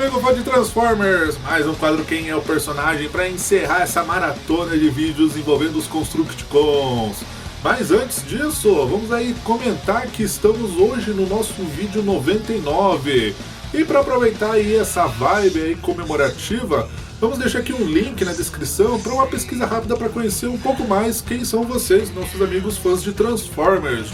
amigo fã de Transformers, mais um quadro Quem é o Personagem para encerrar essa maratona de vídeos envolvendo os Constructicons. Mas antes disso, vamos aí comentar que estamos hoje no nosso vídeo 99. E para aproveitar aí essa vibe aí comemorativa, vamos deixar aqui um link na descrição para uma pesquisa rápida para conhecer um pouco mais quem são vocês, nossos amigos fãs de Transformers.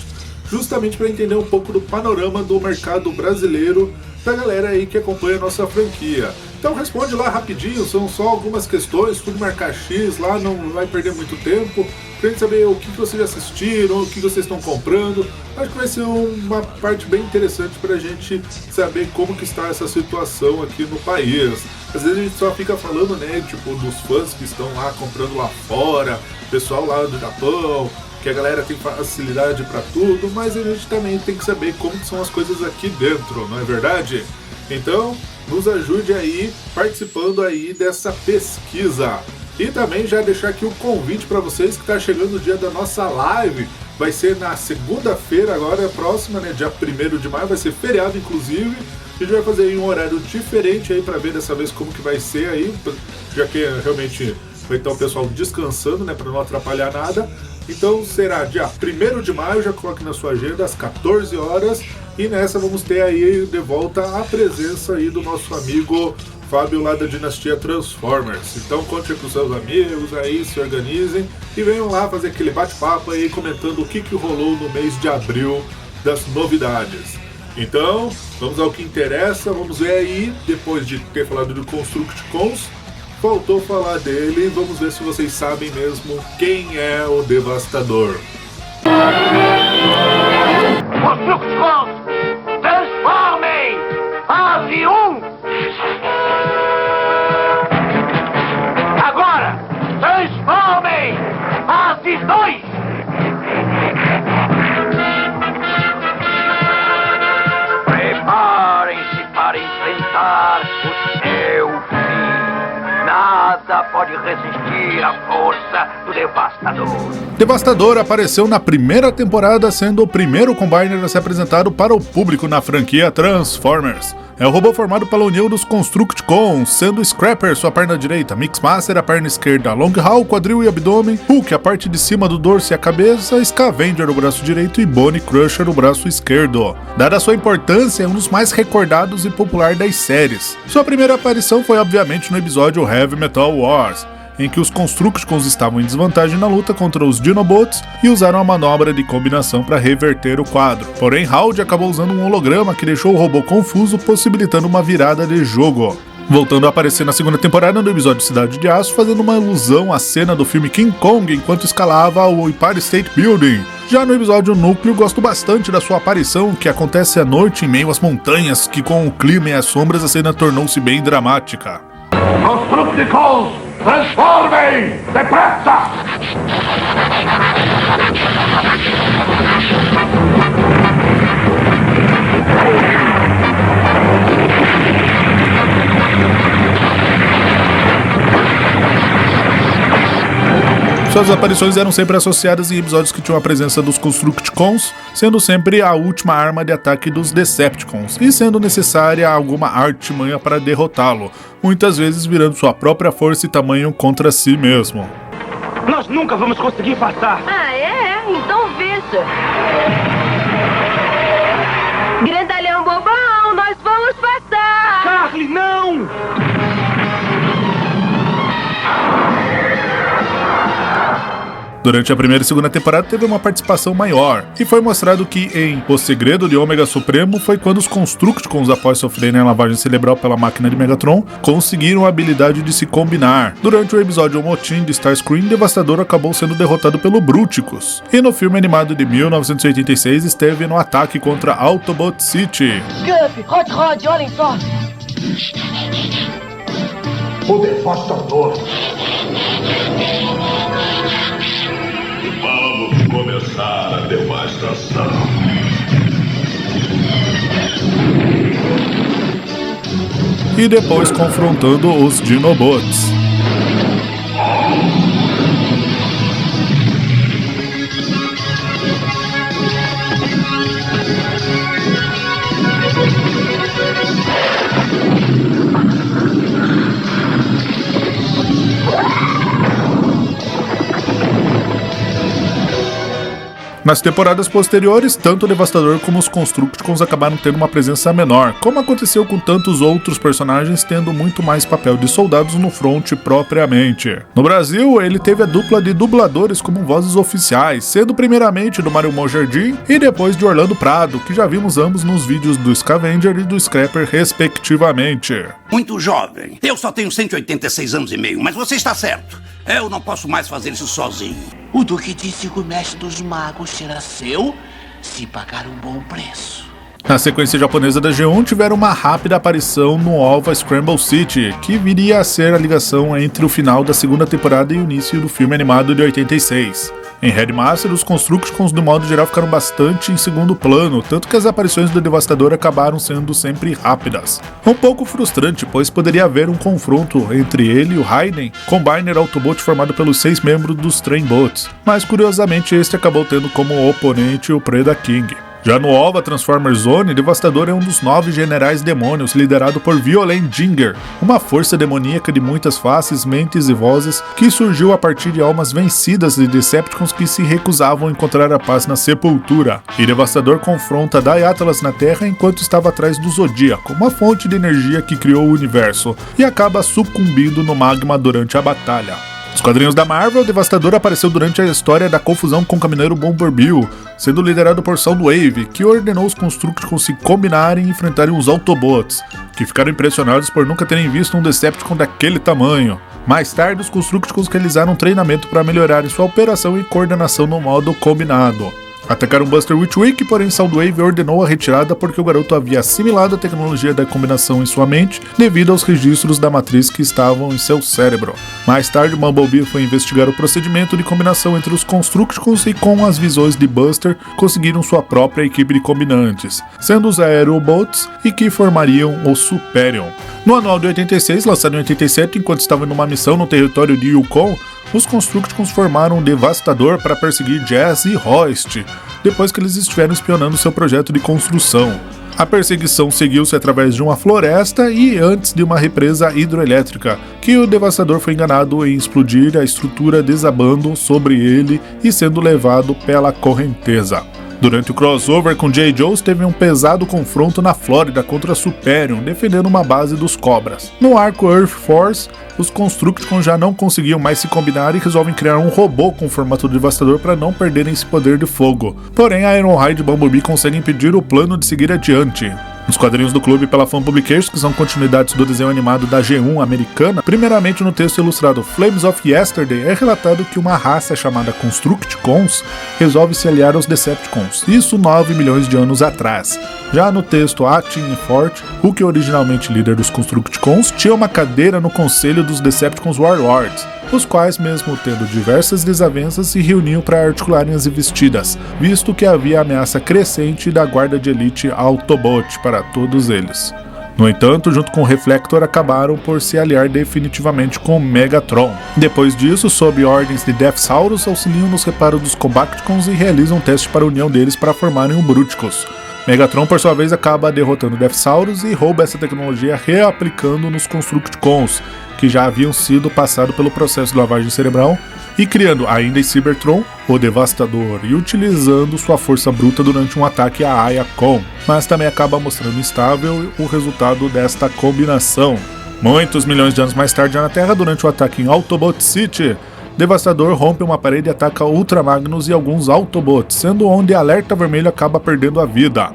Justamente para entender um pouco do panorama do mercado brasileiro, da galera aí que acompanha a nossa franquia. Então responde lá rapidinho, são só algumas questões, tudo marcar X lá, não vai perder muito tempo, pra gente saber o que vocês já assistiram, o que vocês estão comprando. Acho que vai ser uma parte bem interessante pra gente saber como que está essa situação aqui no país. Às vezes a gente só fica falando, né, tipo, dos fãs que estão lá comprando lá fora, pessoal lá do Japão, que a galera tem facilidade para tudo, mas a gente também tem que saber como que são as coisas aqui dentro, não é verdade? Então, nos ajude aí participando aí dessa pesquisa. E também já deixar aqui o convite para vocês que está chegando o dia da nossa live. Vai ser na segunda-feira agora, próxima, né, dia 1º de maio, vai ser feriado inclusive. A gente vai fazer aí um horário diferente aí para ver dessa vez como que vai ser aí, já que realmente vai estar o pessoal descansando, né, para não atrapalhar nada. Então será dia 1º de maio, já coloque na sua agenda às 14 horas. E nessa vamos ter aí de volta a presença aí do nosso amigo Fábio lá da Dinastia Transformers. Então conte com seus amigos aí, se organizem e venham lá fazer aquele bate-papo aí comentando o que rolou no mês de abril das novidades. Então, vamos ao que interessa, vamos ver aí, depois de ter falado do Constructicons, faltou falar dele, vamos ver se vocês sabem mesmo quem é o Devastador. Constructicons, transformem! Fase 1! Agora, transformem! Fase 2! Preparem-se para enfrentar o seu fim. Nada pode resistir à força do Devastador. Devastador apareceu na primeira temporada, sendo o primeiro Combiner a ser apresentado para o público na franquia Transformers. É o robô formado pela união dos Constructicons, sendo Scrapper sua perna direita, Mixmaster a perna esquerda, Longhall, quadril e abdômen, Hulk a parte de cima do dorso e a cabeça, Scavenger o braço direito e Bone Crusher o braço esquerdo. Dada sua importância, é um dos mais recordados e popular das séries. Sua primeira aparição foi obviamente no episódio Heavy Metal Wars, em que os Constructicons estavam em desvantagem na luta contra os Dinobots e usaram a manobra de combinação para reverter o quadro. Porém, Howdy acabou usando um holograma que deixou o robô confuso, possibilitando uma virada de jogo. Voltando a aparecer na segunda temporada do episódio Cidade de Aço, fazendo uma alusão à cena do filme King Kong enquanto escalava o Empire State Building. Já no episódio Núcleo, gosto bastante da sua aparição, que acontece à noite em meio às montanhas, que com o clima e as sombras a cena tornou-se bem dramática. Constructicons, transformem! Depressa! Suas aparições eram sempre associadas em episódios que tinham a presença dos Constructicons, sendo sempre a última arma de ataque dos Decepticons, e sendo necessária alguma artimanha para derrotá-lo, muitas vezes virando sua própria força e tamanho contra si mesmo. Nós nunca vamos conseguir passar! Ah, é? Então veja! Grandalhão bobão, nós vamos passar! Charlie, não! Durante a primeira e segunda temporada teve uma participação maior, e foi mostrado que em O Segredo de Ômega Supremo foi quando os Constructicons, após sofrerem a lavagem cerebral pela máquina de Megatron, conseguiram a habilidade de se combinar. Durante o episódio O Motim de Starscream, Devastador acabou sendo derrotado pelo Bruticus. E no filme animado de 1986 esteve no ataque contra Autobot City. Guff, Rod, olhem só! O Devastador! Vamos começar a devastação. E depois confrontando os Dinobots. Nas temporadas posteriores, tanto o Devastador como os Constructicons acabaram tendo uma presença menor, como aconteceu com tantos outros personagens tendo muito mais papel de soldados no front propriamente. No Brasil, ele teve a dupla de dubladores como vozes oficiais, sendo primeiramente do Mário Jardim e depois de Orlando Prado, que já vimos ambos nos vídeos do Scavenger e do Scrapper respectivamente. Muito jovem. Eu só tenho 186 anos e meio, mas você está certo. Eu não posso mais fazer isso sozinho. O Duque disse que o mestre dos magos será seu se pagar um bom preço. Na sequência japonesa da G1, tiveram uma rápida aparição no OVA Scramble City, que viria a ser a ligação entre o final da segunda temporada e o início do filme animado de 86. Em Headmaster, os Constructicons do modo geral ficaram bastante em segundo plano, tanto que as aparições do Devastador acabaram sendo sempre rápidas. Um pouco frustrante, pois poderia haver um confronto entre ele e o Raiden, Combiner Autobot formado pelos 6 membros dos Trainbots, mas curiosamente este acabou tendo como oponente o Preda King. Já no OVA Transformers Zone, Devastador é um dos 9 generais demônios, liderado por Violent Jinger, uma força demoníaca de muitas faces, mentes e vozes, que surgiu a partir de almas vencidas de Decepticons que se recusavam a encontrar a paz na Sepultura. E Devastador confronta Daiatalas na Terra enquanto estava atrás do Zodíaco, uma fonte de energia que criou o universo, e acaba sucumbindo no magma durante a batalha. Nos quadrinhos da Marvel, o Devastador apareceu durante a história da confusão com o caminhoneiro Bomberbill, sendo liderado por Soundwave, que ordenou os Constructicons se combinarem e enfrentarem os Autobots, que ficaram impressionados por nunca terem visto um Decepticon daquele tamanho. Mais tarde, os Constructicons realizaram um treinamento para melhorarem sua operação e coordenação no modo combinado. Atacaram Buster Witwick, porém Soundwave ordenou a retirada porque o garoto havia assimilado a tecnologia da combinação em sua mente devido aos registros da matriz que estavam em seu cérebro. Mais tarde, Bumblebee foi investigar o procedimento de combinação entre os Constructicons e com as visões de Buster conseguiram sua própria equipe de combinantes, sendo os Aerobots e que formariam o Superion. No anual de 86, lançado em 87, enquanto estavam numa missão no território de Yukon, os Constructicons formaram um Devastador para perseguir Jazz e Hoist, depois que eles estiveram espionando seu projeto de construção. A perseguição seguiu-se através de uma floresta e antes de uma represa hidroelétrica, que o Devastador foi enganado em explodir a estrutura desabando sobre ele e sendo levado pela correnteza. Durante o crossover com J. Joes, teve um pesado confronto na Flórida contra Superion, defendendo uma base dos Cobras. No arco Earth Force, os Constructicons já não conseguiam mais se combinar e resolvem criar um robô com formato devastador para não perderem esse poder de fogo. Porém, Ironhide e Bumblebee conseguem impedir o plano de seguir adiante. Nos quadrinhos do clube pela Fan Publications, que são continuidades do desenho animado da G1 americana, primeiramente no texto ilustrado Flames of Yesterday é relatado que uma raça chamada Constructicons resolve se aliar aos Decepticons, isso 9 milhões de anos atrás. Já no texto Atin e Fort, Hulk, originalmente líder dos Constructicons, tinha uma cadeira no conselho dos Decepticons Warlords, os quais, mesmo tendo diversas desavenças, se reuniam para articularem as investidas, visto que havia ameaça crescente da guarda de elite Autobot para todos eles. No entanto, junto com o Reflector, acabaram por se aliar definitivamente com Megatron. Depois disso, sob ordens de Deathsaurus, auxiliam nos reparos dos Combaticons e realizam um teste para a união deles para formarem o Bruticus. Megatron, por sua vez, acaba derrotando Deathsaurus e rouba essa tecnologia reaplicando nos Constructicons, que já haviam sido passados pelo processo de lavagem cerebral, e criando ainda em Cybertron, o Devastador, e utilizando sua força bruta durante um ataque a Ayacon, mas também acaba mostrando instável o resultado desta combinação. Muitos milhões de anos mais tarde na Terra, durante o ataque em Autobot City, Devastador rompe uma parede e ataca Ultra Magnus e alguns Autobots, sendo onde Alerta Vermelho acaba perdendo a vida.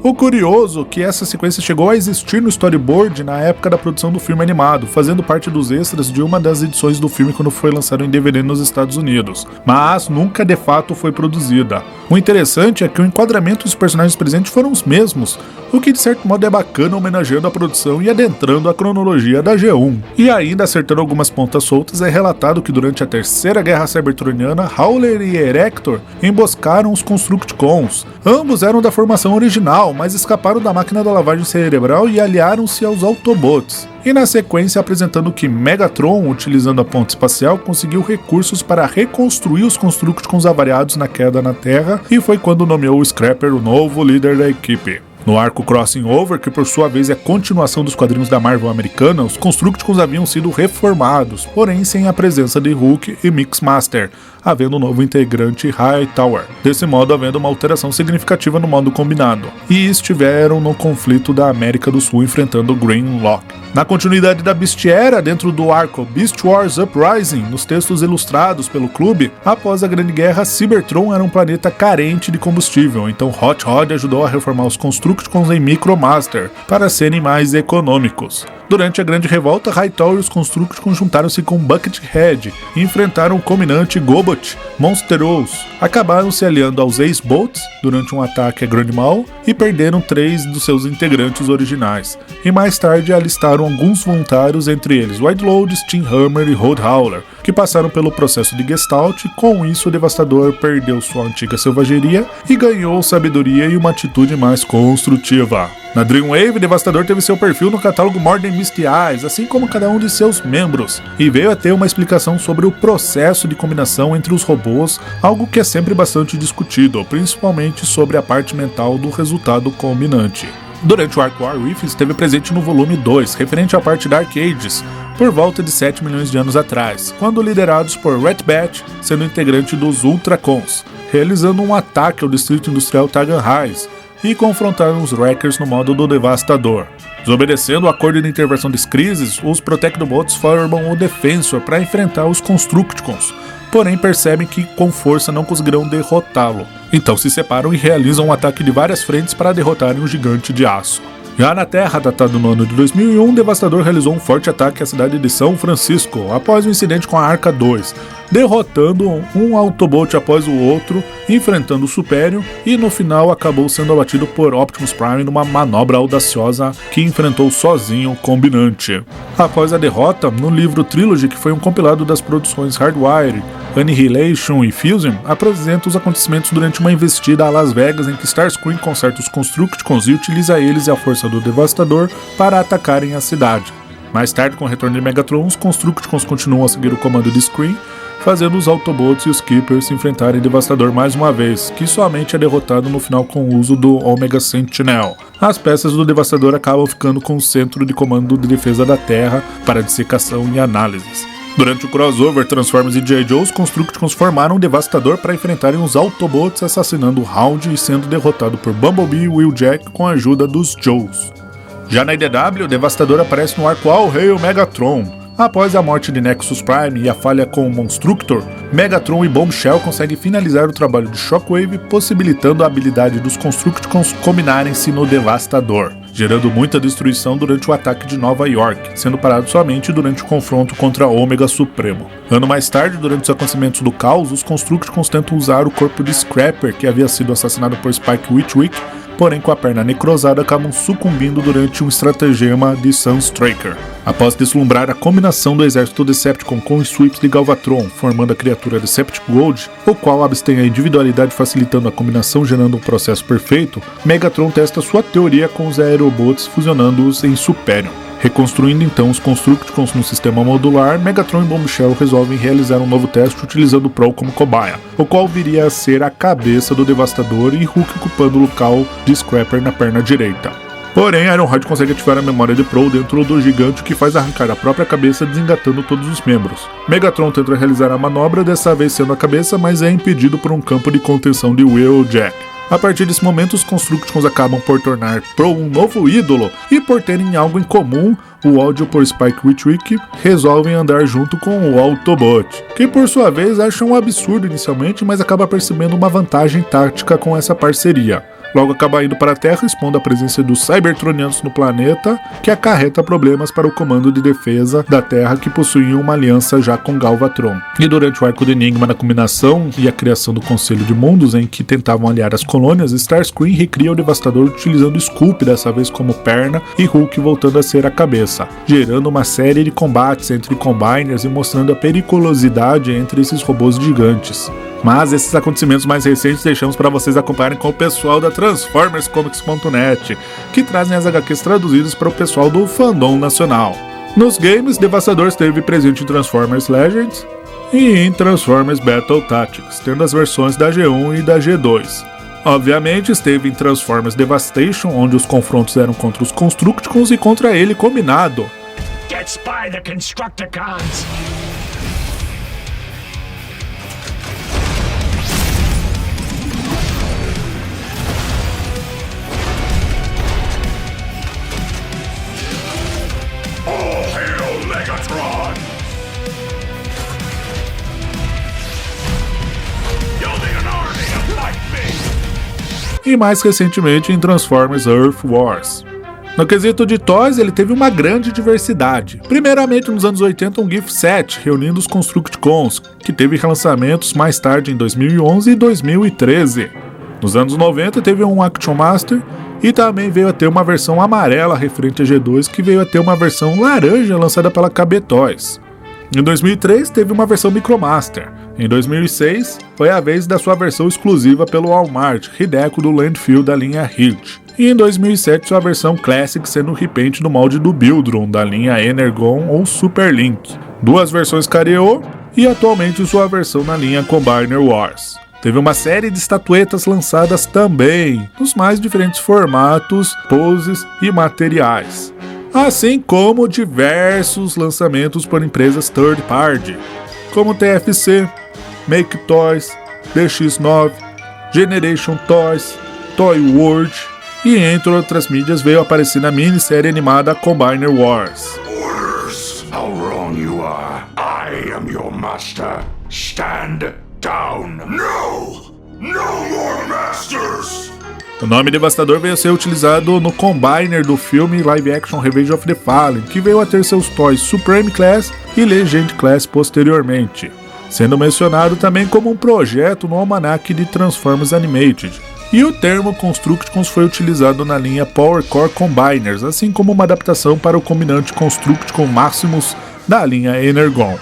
O curioso é que essa sequência chegou a existir no storyboard na época da produção do filme animado, fazendo parte dos extras de uma das edições do filme quando foi lançado em DVD nos Estados Unidos, mas nunca de fato foi produzida. O interessante é que o enquadramento dos personagens presentes foram os mesmos, o que de certo modo é bacana, homenageando a produção e adentrando a cronologia da G1. E ainda acertando algumas pontas soltas, é relatado que durante a Terceira Guerra Cybertroniana, Howler e Erector emboscaram os Constructicons. Ambos eram da formação original, mas escaparam da máquina da lavagem cerebral e aliaram-se aos Autobots. E na sequência apresentando que Megatron, utilizando a ponte espacial, conseguiu recursos para reconstruir os Constructicons avariados na queda na Terra, e foi quando nomeou o Scrapper o novo líder da equipe. No arco Crossing Over, que por sua vez é a continuação dos quadrinhos da Marvel americana, os Constructicons haviam sido reformados, porém sem a presença de Hulk e Mixmaster, havendo um novo integrante Hightower, desse modo havendo uma alteração significativa no modo combinado, e estiveram no conflito da América do Sul enfrentando Grimlock. Na continuidade da Beast Era, dentro do arco Beast Wars Uprising, nos textos ilustrados pelo clube, após a Grande Guerra, Cybertron era um planeta carente de combustível, então Hot Rod ajudou a reformar os Constructicons em Micromaster, para serem mais econômicos. Durante a Grande Revolta, Hightower e os Constructicons juntaram-se com Buckethead e enfrentaram o Combinante Gobot, Monsteros. Acabaram se aliando aos Ace-Boats durante um ataque a Grand Mal e perderam 3 dos seus integrantes originais. E mais tarde alistaram alguns voluntários, entre eles Whiteload, Steamhammer e Road Howler, que passaram pelo processo de Gestalt. Com isso, o Devastador perdeu sua antiga selvageria e ganhou sabedoria e uma atitude mais construtiva. Na Dreamwave, Devastador teve seu perfil no catálogo More Than Misty Eyes, assim como cada um de seus membros, e veio a ter uma explicação sobre o processo de combinação entre os robôs, algo que é sempre bastante discutido, principalmente sobre a parte mental do resultado combinante. Durante o arco War Rift, esteve presente no volume 2, referente à parte Dark Ages, por volta de 7 milhões de anos atrás, quando liderados por Ratbat, sendo integrante dos Ultracons, realizando um ataque ao distrito industrial Tagan Rise, e confrontaram os Wreckers no modo do Devastador. Desobedecendo o acordo de intervenção das crises, os Protectobots formam o Defensor para enfrentar os Constructicons, porém percebem que com força não conseguirão derrotá-lo. Então se separam e realizam um ataque de várias frentes para derrotarem o Gigante de Aço. Já na Terra, datado no ano de 2001, Devastador realizou um forte ataque à cidade de São Francisco, após um incidente com a Arca 2, derrotando um Autobot após o outro, enfrentando o Superior, e no final acabou sendo abatido por Optimus Prime numa manobra audaciosa que enfrentou sozinho o Combinante. Após a derrota, no livro Trilogy, que foi um compilado das produções Hardwire, Annihilation e Fusion, apresenta os acontecimentos durante uma investida a Las Vegas em que Starscream conserta os Constructicons e utiliza eles e a força do Devastador para atacarem a cidade. Mais tarde, com o retorno de Megatron, os Constructicons continuam a seguir o comando de Scream, fazendo os Autobots e os Keepers se enfrentarem Devastador mais uma vez, que somente é derrotado no final com o uso do Omega Sentinel. As peças do Devastador acabam ficando com o centro de comando de defesa da Terra para dissecação e análises. Durante o crossover Transformers e G.I. Joe, os Constructicons formaram um Devastador para enfrentarem os Autobots, assassinando o Hound e sendo derrotado por Bumblebee e Wheeljack com a ajuda dos Joes. Já na IDW, o Devastador aparece no arco All Hail Megatron. Após a morte de Nexus Prime e a falha com o Monstructor, Megatron e Bombshell conseguem finalizar o trabalho de Shockwave, possibilitando a habilidade dos Constructicons combinarem-se no Devastador, gerando muita destruição durante o ataque de Nova York, sendo parado somente durante o confronto contra Ômega Supremo. Ano mais tarde, durante os acontecimentos do caos, os Constructicons tentam usar o corpo de Scrapper, que havia sido assassinado por Spike Witwick, porém com a perna necrosada acabam sucumbindo durante um estratagema de Sunstriker. Após deslumbrar a combinação do exército Decepticon com os sweeps de Galvatron, formando a criatura Deceptigold, o qual abstém a individualidade facilitando a combinação gerando um processo perfeito, Megatron testa sua teoria com os Aerobots fusionando-os em Superior. Reconstruindo então os Constructicons no sistema modular, Megatron e Bombshell resolvem realizar um novo teste utilizando o Prowl como cobaia, o qual viria a ser a cabeça do Devastador e Hulk ocupando o local de Scrapper na perna direita. Porém, Ironhide consegue ativar a memória de Prowl dentro do gigante, o que faz arrancar a própria cabeça, desengatando todos os membros. Megatron tenta realizar a manobra, dessa vez sendo a cabeça, mas é impedido por um campo de contenção de Wheeljack. A partir desse momento, os Constructicons acabam por tornar Prowl um novo ídolo, e por terem algo em comum, o ódio por Spike Witwick, resolvem andar junto com o Autobot, que por sua vez acha um absurdo inicialmente, mas acaba percebendo uma vantagem tática com essa parceria. Logo acaba indo para a Terra, expondo a presença dos Cybertronianos no planeta, que acarreta problemas para o comando de defesa da Terra, que possuía uma aliança já com Galvatron. E durante o arco do Enigma na combinação e a criação do Conselho de Mundos, em que tentavam aliar as colônias, Starscream recria o Devastador utilizando Scoop, dessa vez como perna, e Hulk voltando a ser a cabeça, gerando uma série de combates entre Combiners e mostrando a periculosidade entre esses robôs gigantes. Mas esses acontecimentos mais recentes deixamos para vocês acompanharem com o pessoal da TransformersComics.net, que trazem as HQs traduzidas para o pessoal do fandom nacional. Nos games, Devastador esteve presente em Transformers Legends e em Transformers Battle Tactics, tendo as versões da G1 e da G2. Obviamente esteve em Transformers Devastation, onde os confrontos eram contra os Constructicons e contra ele combinado. Get by the Constructicons! e mais recentemente em Transformers Earth Wars. No quesito de toys, ele teve uma grande diversidade. Primeiramente, nos anos 80, um gift set, reunindo os Constructicons, que teve relançamentos mais tarde em 2011 e 2013. Nos anos 90, teve um Action Master, e também veio a ter uma versão amarela referente a G2, que veio a ter uma versão laranja lançada pela KB Toys. Em 2003, teve uma versão Micromaster. Em 2006, foi a vez da sua versão exclusiva pelo Walmart, Hideko do Landfill da linha Hit. E em 2007, sua versão Classic sendo o repaint no molde do Bildron da linha Energon ou Super Link. Duas versões Kareo e atualmente sua versão na linha Combiner Wars. Teve uma série de estatuetas lançadas também, nos mais diferentes formatos, poses e materiais. Assim como diversos lançamentos por empresas third party, como TFC, Make Toys, DX9, Generation Toys, Toy World, e entre outras mídias veio aparecer na minissérie animada Combiner Wars. Orders! How wrong you are. I am your master. Stand down. No! No more masters! O nome Devastador veio a ser utilizado no Combiner do filme live action Revenge of the Fallen, que veio a ter seus toys Supreme Class e Legend Class posteriormente, sendo mencionado também como um projeto no almanaque de Transformers Animated. E o termo Constructicons foi utilizado na linha Power Core Combiners, assim como uma adaptação para o combinante Constructicon Maximus da linha Energon.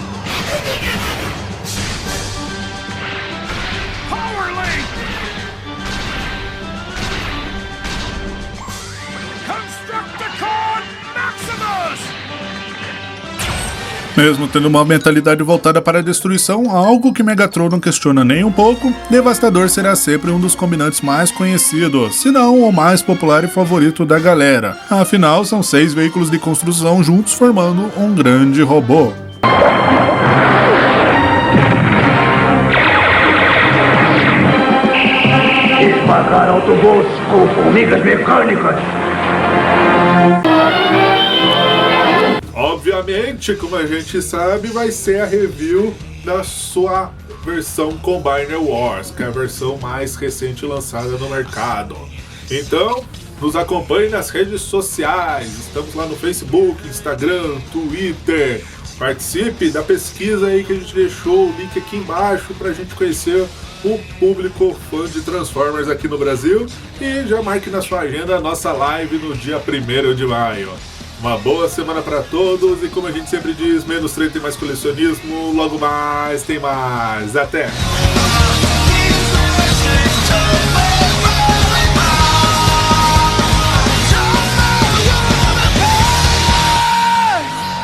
Mesmo tendo uma mentalidade voltada para a destruição, algo que Megatron não questiona nem um pouco, Devastador será sempre um dos combinantes mais conhecidos, se não o mais popular e favorito da galera. Afinal, são 6 veículos de construção juntos formando um grande robô. Esmagar autobots com formigas mecânicas. Obviamente, como a gente sabe, vai ser a review da sua versão Combiner Wars, que é a versão mais recente lançada no mercado. Então, nos acompanhe nas redes sociais, estamos lá no Facebook, Instagram, Twitter. Participe da pesquisa aí que a gente deixou o link aqui embaixo para a gente conhecer o público fã de Transformers aqui no Brasil. E já marque na sua agenda a nossa live no dia 1º de maio. Uma boa semana para todos e, como a gente sempre diz, menos treta e mais colecionismo. Logo mais tem mais. Até!